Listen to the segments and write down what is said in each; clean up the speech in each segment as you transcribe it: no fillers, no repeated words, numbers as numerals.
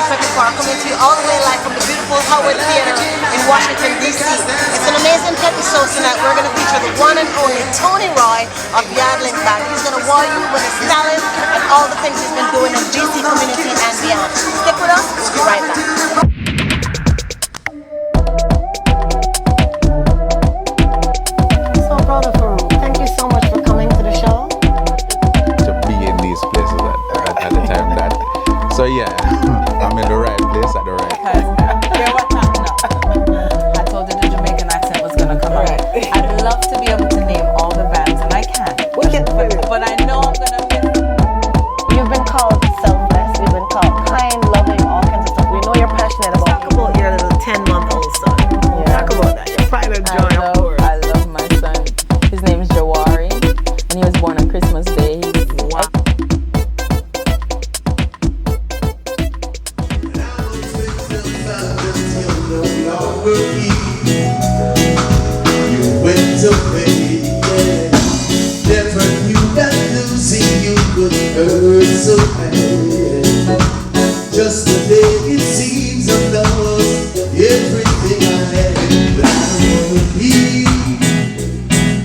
Peppy Talk, coming to you all the way live from the beautiful Howard Theater in Washington, D.C. It's an amazing episode tonight. We're going to feature the one and only Tony Roy of Yardling Band. He's going to wow you with his talent and all the things he's been doing in the DC community and beyond. Stick with us. We'll be right back. So proud of you. Thank you so much for coming to the show. To be in these places at the time that. So yeah, I'm in the right place at the right time. Yeah, what time now? I told you the Jamaican accent was gonna come out. I'd love to be able to name all the bands, and I can't. But I know I'm gonna miss. You've been called selfless. You've been called kind, loving, all kinds of stuff. We know you're passionate about. Talk about your little 10-month-old son. Yeah. Talk about that. Your pride and joy, of course. I love my son. His name is Jawari, and he was born on Christmas Day. Wow. You went away, yeah. Never knew that losing you could hurt so bad. Just the day it seems I've lost everything I had. But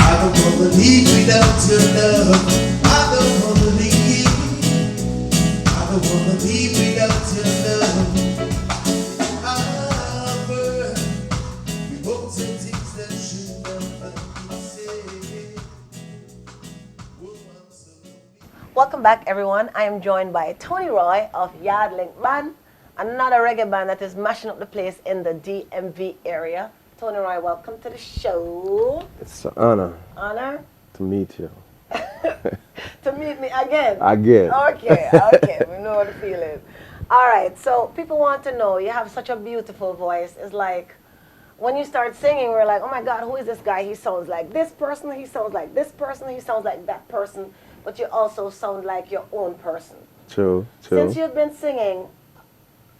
I don't wanna leave without your love. I don't wanna leave. I don't wanna leave without your love. Welcome back, everyone. I am joined by Tony Roy of Yardling Band, another reggae band that is mashing up the place in the DMV area. Tony Roy, welcome to the show. It's an honor Honor to meet you. to meet me again. Again. Okay, we know what the feeling. All right, so people want to know, you have such a beautiful voice. It's like, when you start singing, we're like, oh my God, who is this guy? He sounds like this person, he sounds like this person, he sounds like that person, but you also sound like your own person. True. Since you've been singing,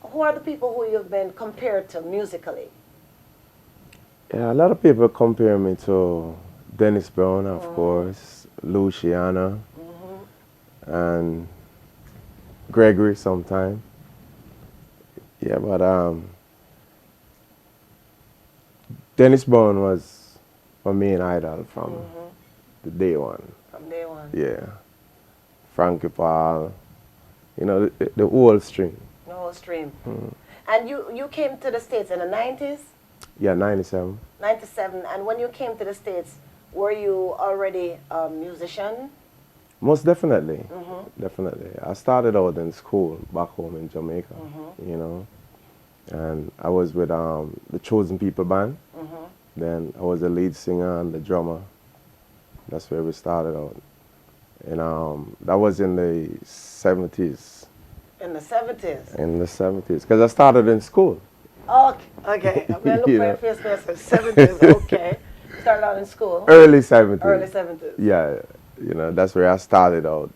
who are the people who you've been compared to musically? Yeah, a lot of people compare me to Dennis Brown, of course, Luciana, and Gregory sometime. Yeah, but Dennis Brown was my main idol from the day one. From day one. Yeah. Frankie Paul, you know, the whole string. The whole stream. And you came to the States in the 90s? Yeah, 97. 97. And when you came to the States, were you already a musician? Most definitely. Definitely. I started out in school back home in Jamaica, you know. And I was with the Chosen People Band. Then I was the lead singer and the drummer. That's where we started out. And that was in the 70s. In the 70s? In the 70s. Because I started in school. Okay. I'm going to look for your face. 70s, okay. Started out in school? Early 70s. Early 70s. Yeah. You know, that's where I started out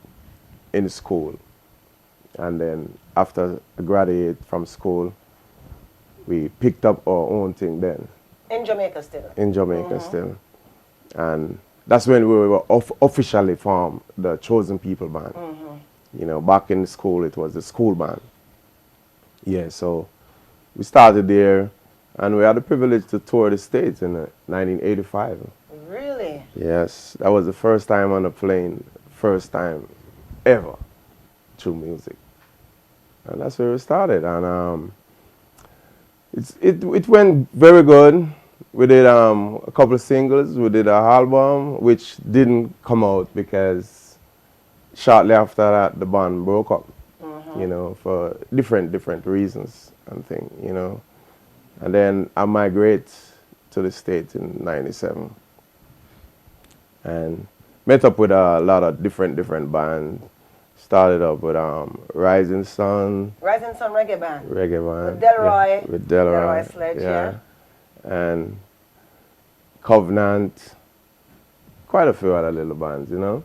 in school. And then after I graduated from school, we picked up our own thing then. In Jamaica still? In Jamaica still. And that's when we were officially formed the Chosen People Band. You know, back in school, it was the school band. Yeah, so we started there, and we had the privilege to tour the States in 1985. Really? Yes, that was the first time on a plane, first time ever through music. And that's where we started. And it went very good. We did a couple of singles. We did an album, which didn't come out because shortly after that, the band broke up, you know, for different reasons and things, you know. And then I migrated to the States in 97 and met up with a lot of different bands. Started up with Rising Sun. Rising Sun Reggae Band. Reggae Band. With Delroy. Yeah, with Delroy. Sledge, yeah. And Covenant. Quite a few other little bands, you know.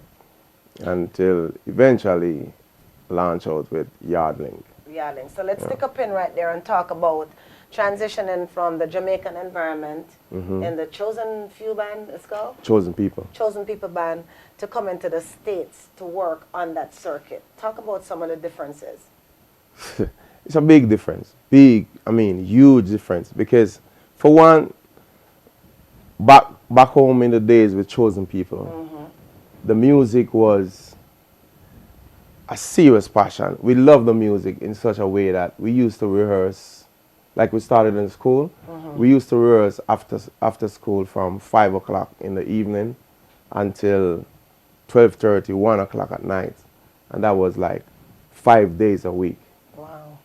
Until eventually launch out with Yardling. Yardling. So let's stick a pin right there and talk about transitioning from the Jamaican environment in the Chosen Few Band, it's called? Chosen People. Chosen People Band, to come into the States to work on that circuit. Talk about some of the differences. It's a big difference. Big, I mean, huge difference. Because for one, back home in the days with chosen people, the music was a serious passion. We loved the music in such a way that we used to rehearse, like we started in school. We used to rehearse after school from 5 o'clock in the evening until 12:30, 1 o'clock at night. And that was like 5 days a week. Wow.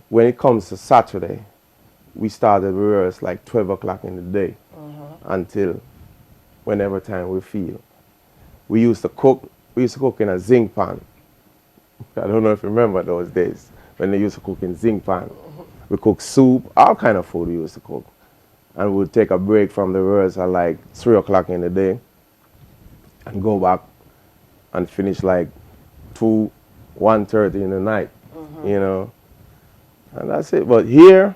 When it comes to Saturday, we started rehearse like 12 o'clock in the day until whenever time we feel. We used to cook in a zinc pan. I don't know if you remember those days when they used to cook in zinc pan. We cooked soup, all kind of food we used to cook. And we would take a break from the rehearsal like 3 o'clock in the day and go back and finish like 2, 1:30 in the night, you know. And that's it. But here,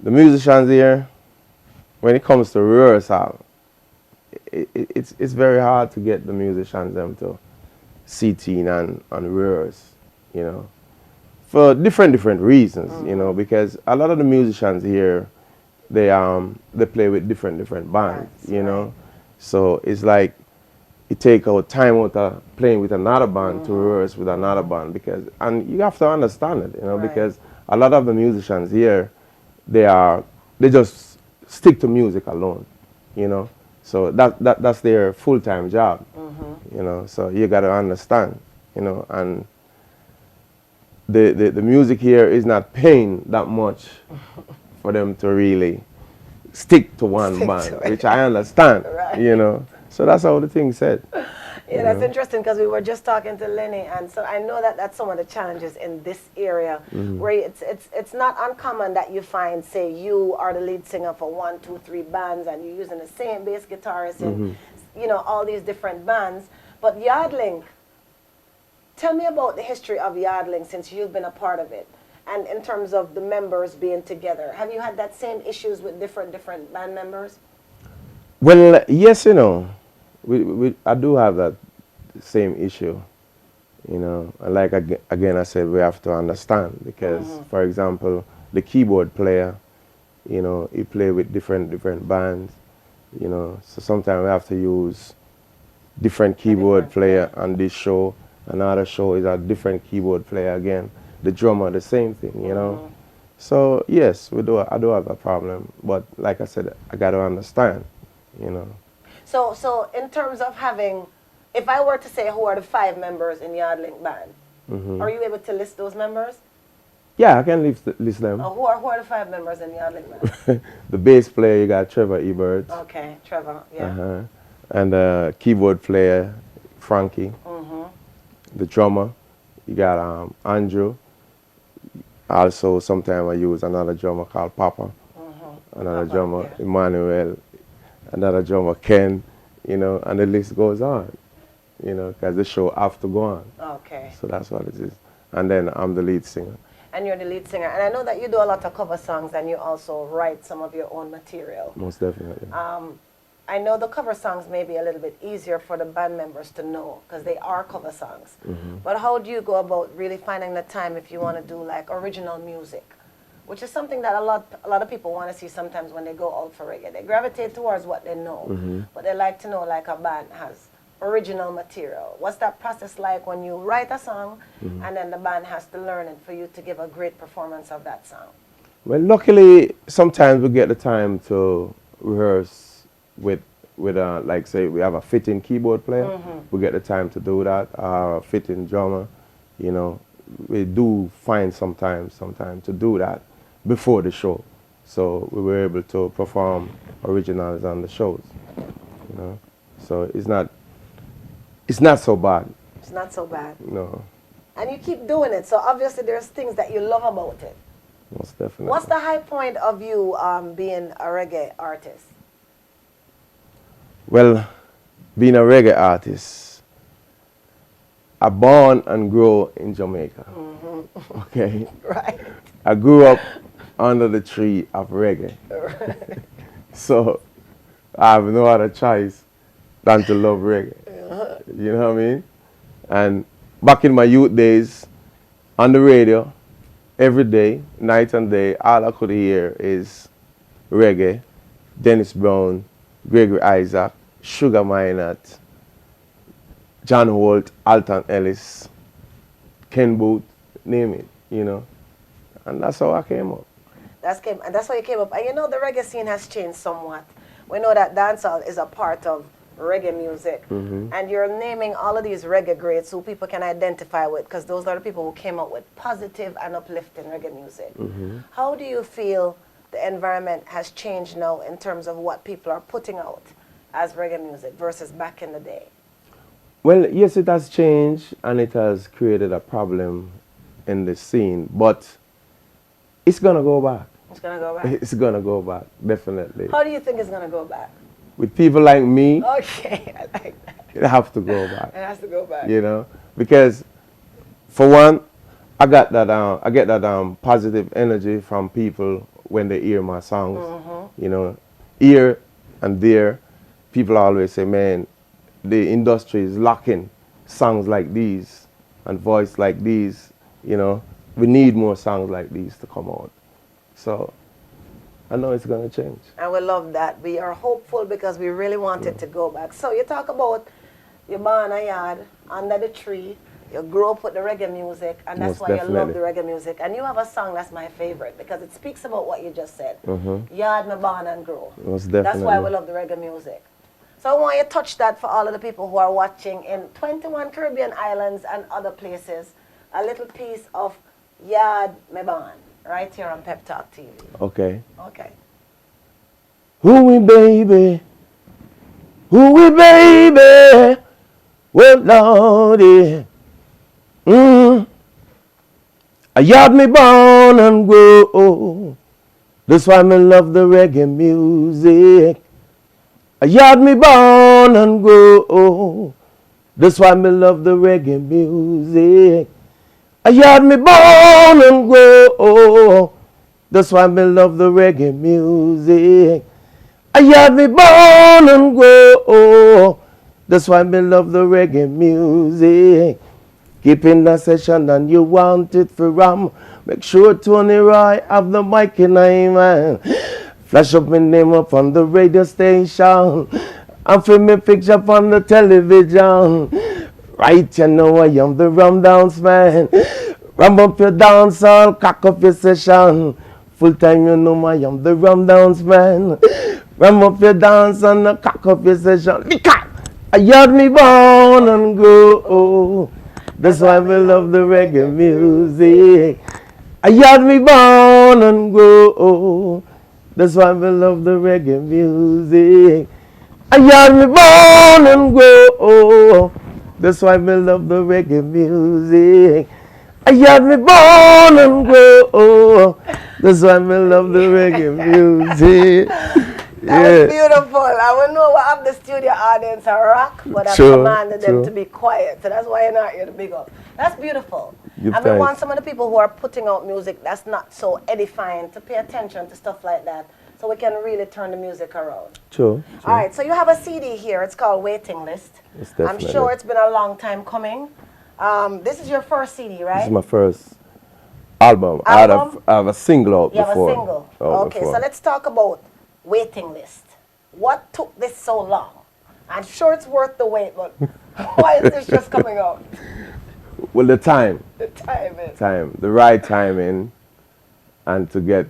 the musicians here, when it comes to rehearsal, it's very hard to get the musicians them to sit in and rehearse, you know, for different reasons, you know, because a lot of the musicians here, they play with different bands, you know, so it's like it take out time out of playing with another band to rehearse with another band, because, and you have to understand it, you know, because a lot of the musicians here, they just stick to music alone, you know. So that's their full-time job, you know. So you got to understand, you know. And the music here is not paying that much for them to really stick to one band, which I understand, you know. So that's how the thing said. Yeah, that's interesting, because we were just talking to Lenny, and so I know that that's some of the challenges in this area, where it's not uncommon that you find, say, you are the lead singer for 1, 2, 3 bands, and you're using the same bass guitarist in, you know, all these different bands. But yardling, tell me about the history of yardling since you've been a part of it, and in terms of the members being together. Have you had that same issues with different band members? Well, yes, you know. I do have that same issue, you know. And like again, I said, we have to understand, because, for example, the keyboard player, you know, he play with different bands, you know. So sometimes we have to use different keyboard player on this show. Another show is a different keyboard player again. The drummer, the same thing, you know. So yes, I do have a problem, but like I said, I got to understand, you know. So in terms of having, if I were to say who are the 5 members in Yardling Band, are you able to list those members? Yeah, I can list them. Who are the 5 members in Yardling Band? The bass player, you got Trevor Ebert. Okay, Trevor, yeah. And the keyboard player, Frankie. The drummer, you got Andrew. Also, sometimes I use another drummer called Papa. Another drummer, Emmanuel. Another drummer, Ken, you know, and the list goes on, you know, because the show have to go on. Okay. So that's what it is. And then I'm the lead singer. And you're the lead singer. And I know that you do a lot of cover songs, and you also write some of your own material. Most definitely. I know the cover songs may be a little bit easier for the band members to know, because they are cover songs. But how do you go about really finding the time if you want to do like original music? Which is something that a lot of people want to see sometimes when they go out for reggae. They gravitate towards what they know, but they like to know like a band has original material. What's that process like when you write a song and then the band has to learn it for you to give a great performance of that song? Well, luckily, sometimes we get the time to rehearse with like, say, we have a fitting keyboard player. We get the time to do that, fitting drummer, you know. We do find some time to do that before the show, so we were able to perform originals on the shows, you know. So it's not so bad. It's not so bad. No. And you keep doing it, so obviously there's things that you love about it. Most definitely. What's the high point of you being a reggae artist? Well, being a reggae artist, I born and grow in Jamaica. Okay. Right. I grew up under the tree of reggae. Right. So I have no other choice than to love reggae. You know what I mean? And back in my youth days, on the radio, every day, night and day, all I could hear is reggae, Dennis Brown, Gregory Isaac, Sugar Minott, John Holt, Alton Ellis, Ken Booth, name it, you know. And that's how I came up. And that's why you came up. And you know, the reggae scene has changed somewhat. We know that dancehall is a part of reggae music. And you're naming all of these reggae greats who people can identify with, because those are the people who came up with positive and uplifting reggae music. How do you feel the environment has changed now in terms of what people are putting out as reggae music versus back in the day? Well, yes, it has changed, and it has created a problem in the scene, but it's going to go back. It's going to go back? It's going to go back, definitely. How do you think it's going to go back? With people like me, Okay, I like that. it has to go back. It has to go back. You know, because for one, I get that positive energy from people when they hear my songs. You know, here and there, people always say, man, the industry is lacking songs like these and voice like these. You know, we need more songs like these to come out. So I know it's going to change. And we love that. We are hopeful because we really want it to go back. So you talk about you born a yard, under the tree, you grew up with the reggae music, and that's Most why you love definitely. the reggae music. And you have a song that's my favorite because it speaks about what you just said. Yard, me born and grow. Most That's why we definitely. love the reggae music. So I want you to touch that for all of the people who are watching in 21 Caribbean islands and other places. A little piece of Yard, me born, right here on PEP Talk TV. Okay. Okay. Ooh, baby. Ooh, baby. Well, Lordy. I yard me born and grow. That's why me love the reggae music. I yard me born and grow. That's why me love the reggae music. I yard me born and grow. That's why me love the reggae music. I yard me born and grow. That's why me love the reggae music. Keep in the session and you want it for ram. Make sure Tony Roy have the mic in him, man. Flash up my name up on the radio station. And film me picture up on the television. Right, you know I am the rum dance man. Ram up your dance all, cock up your session. Full time you know I am the rum dance man. Ram up your dance and cock up your session. I yard me born and grow. That's why we love the reggae music. I yard me born and grow. That's why we love the reggae music. I yard me born and grow. That's why we love the reggae music. I yard me born and grow. That's why we love the reggae music. That was beautiful. I will know what have the studio audience are rock, but I've commanded them to be quiet. So that's why you're not here to big up. That's beautiful. And we want some of the people who are putting out music that's not so edifying to pay attention to stuff like that, so we can really turn the music around. True. All right, so you have a CD here. It's called Waiting List. I'm sure it's been a long time coming. This is your first CD, right? This is my first album. I have a single out before. You have a single. Okay, so let's talk about Waiting List. What took this so long? I'm sure it's worth the wait, but why is this just coming out? Well, the time. The timing. Time. The right timing, and to get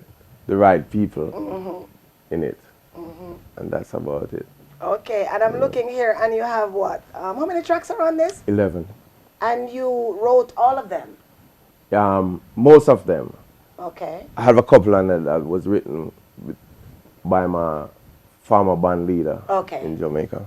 the right people in it. And that's about it. Okay, and I'm looking here, and you have what? How many tracks are on this? 11. And you wrote all of them? Most of them. Okay. I have a couple on it that was written by my former band leader in Jamaica,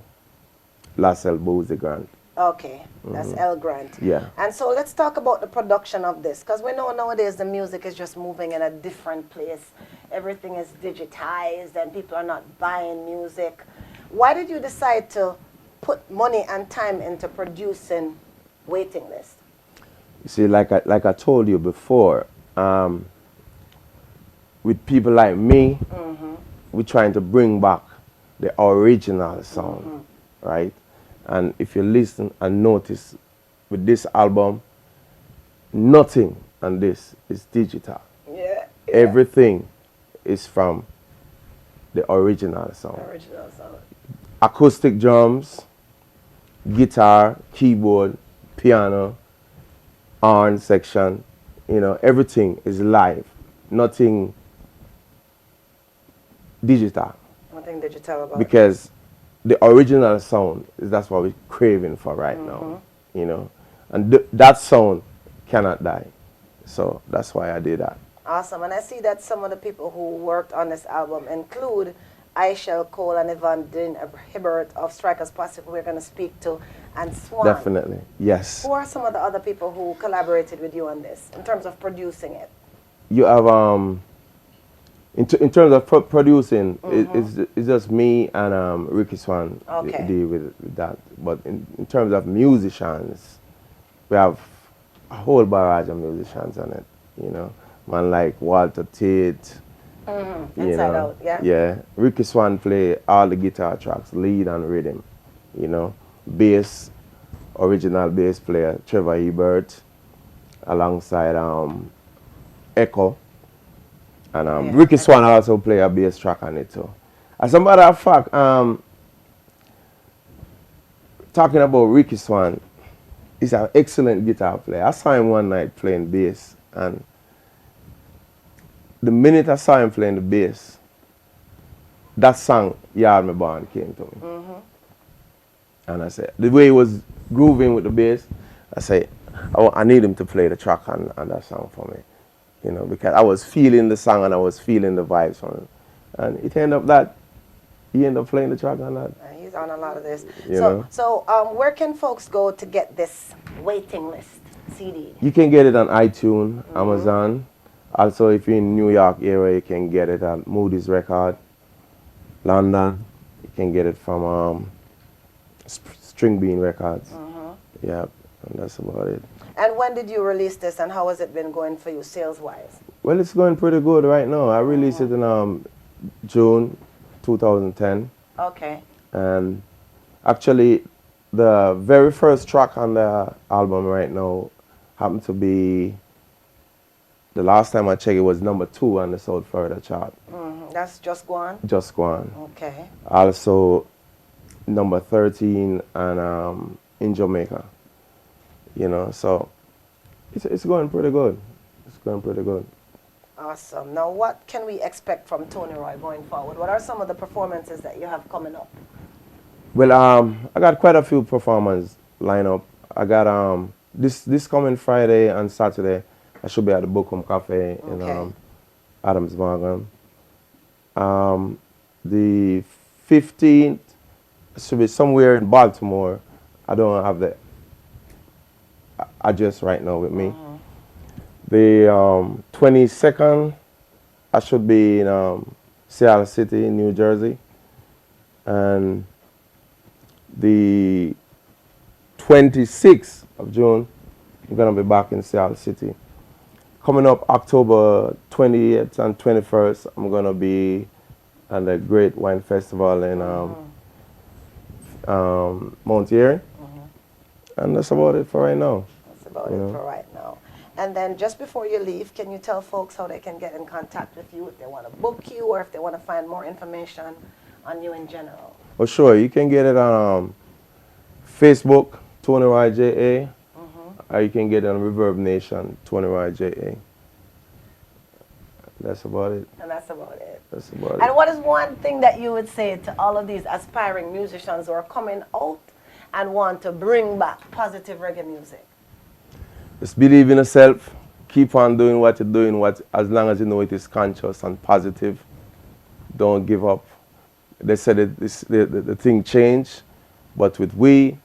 Lassell Boozy Grant. Okay, that's L. Grant. Yeah. And so let's talk about the production of this, because we know nowadays the music is just moving in a different place. Everything is digitized and people are not buying music. Why did you decide to put money and time into producing Waiting List? You see, like I told you before, with people like me, we're trying to bring back the original sound, right? And if you listen and notice with this album, nothing and this is digital. Yeah. Everything is from the original sound. Original sound. Acoustic drums, guitar, keyboard, piano, horn section, you know, everything is live. Nothing digital. Nothing digital about it. Because the original sound is that's what we're craving for right now, you know, and that sound cannot die. So that's why I did that. Awesome. And I see that some of the people who worked on this album include Aishel Cole and Yvonne Dean Hibbert of Strikers Posse, who we're going to speak to, and Swan. Definitely, yes. Who are some of the other people who collaborated with you on this in terms of producing it? You have in terms of producing, it's just me and Ricky Swan deal with that. But in terms of musicians, we have a whole barrage of musicians on it. You know, man like Walter Tate. Inside Out, yeah. Yeah, Ricky Swan play all the guitar tracks, lead and rhythm. You know, bass, original bass player Trevor Ebert, alongside Echo. And Ricky Swan also play a bass track on it too. As a matter of fact, talking about Ricky Swan, he's an excellent guitar player. I saw him one night playing bass, and the minute I saw him playing the bass, that song, Yard Me Born, came to me. And I said, the way he was grooving with the bass, I said, I need him to play the track on that song for me. You know, because I was feeling the song and I was feeling the vibes from it. And it ended up that he ended up playing the track on that. He's on a lot of this. You So where can folks go to get this waiting list CD? You can get it on iTunes, Amazon. Also, if you're in New York area, you can get it at Moody's Record. London, you can get it from String Bean Records. Yeah, and that's about it. And when did you release this, and how has it been going for you sales-wise? Well, it's going pretty good right now. I released it in June 2010. Okay. And actually, the very first track on the album right now happened to be, the last time I checked, it was #2 on the South Florida chart. That's Just Go On? Just Go On. Okay. Also, number 13 and in Jamaica. You know, so it's going pretty good. It's going pretty good. Awesome. Now, what can we expect from Tony Roy going forward? What are some of the performances that you have coming up? Well, I got quite a few performances lined up. I got this coming Friday and Saturday, I should be at the Bookham Cafe in Adams Morgan. The 15th should be somewhere in Baltimore. I don't have the address right now with me. The 22nd, I should be in Seattle City, New Jersey. And the 26th of June, I'm going to be back in Seattle City. Coming up October 28th and 21st, I'm going to be at the Great Wine Festival in Mount Airy. And that's about it for right now. That's about it for right now. And then just before you leave, can you tell folks how they can get in contact with you if they want to book you or if they want to find more information on you in general? Oh, sure. You can get it on Facebook, Tony Roy J.A., or you can get it on Reverb Nation, Tony Roy J.A. That's about it. And that's about it. That's about it. And what is one thing that you would say to all of these aspiring musicians who are coming out and want to bring back positive reggae music? Just believe in yourself. Keep on doing what you're doing, as long as you know it is conscious and positive. Don't give up. They said the thing changed, but with we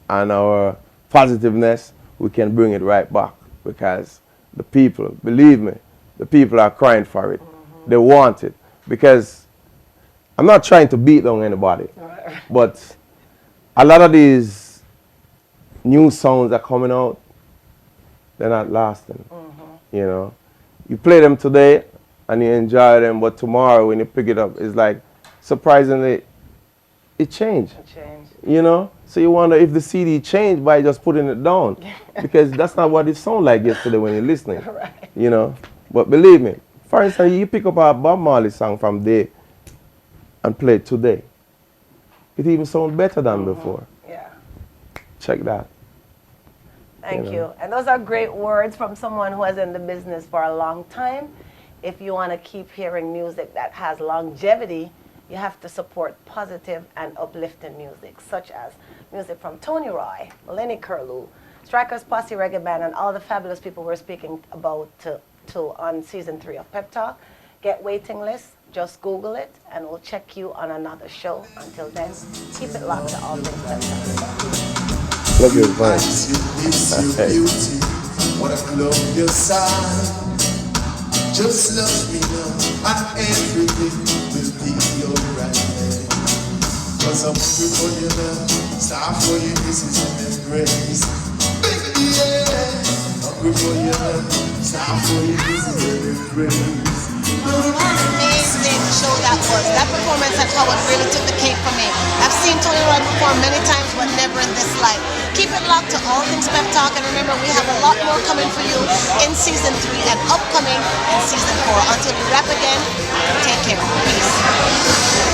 and our positiveness, we can bring it right back, because the people, believe me, the people are crying for it. They want it. Because I'm not trying to beat down anybody, but a lot of these new songs are coming out, they're not lasting. You know, you play them today and you enjoy them, but tomorrow when you pick it up, it's like, surprisingly, it changed. It changed. You know? So you wonder if the CD changed by just putting it down. Because that's not what it sounded like yesterday when you're listening. Right. You know? But believe me, for instance, you pick up a Bob Marley song from there and play it today. It even sounds better than before. Yeah. Check that. Thank you. And those are great words from someone who has in the business for a long time. If you want to keep hearing music that has longevity, you have to support positive and uplifting music, such as music from Tony Roy, Lenny Curlew, Strikers Posse Reggae Band, and all the fabulous people we're speaking about to on season 3 of Pep Talk. Get waiting lists, just Google it, and we'll check you on another show. Until then, keep it locked to all things Pep Talk. Love your advice. It's your beauty, what a glorious sight. Just love me now, and everything will be alright. Cause I'm hungry for your love, starve for your kisses and embrace. Baby, yeah, hungry for your love, starve for your kisses and embrace. Amazing show that was. That performance at Howard really took the cake for me. I've seen Tony Roy perform many times, but never in this light. Keep it locked to all things Pep Talk, and remember, we have a lot more coming for you in season 3 and upcoming in season 4. Until we wrap again, take care. Peace.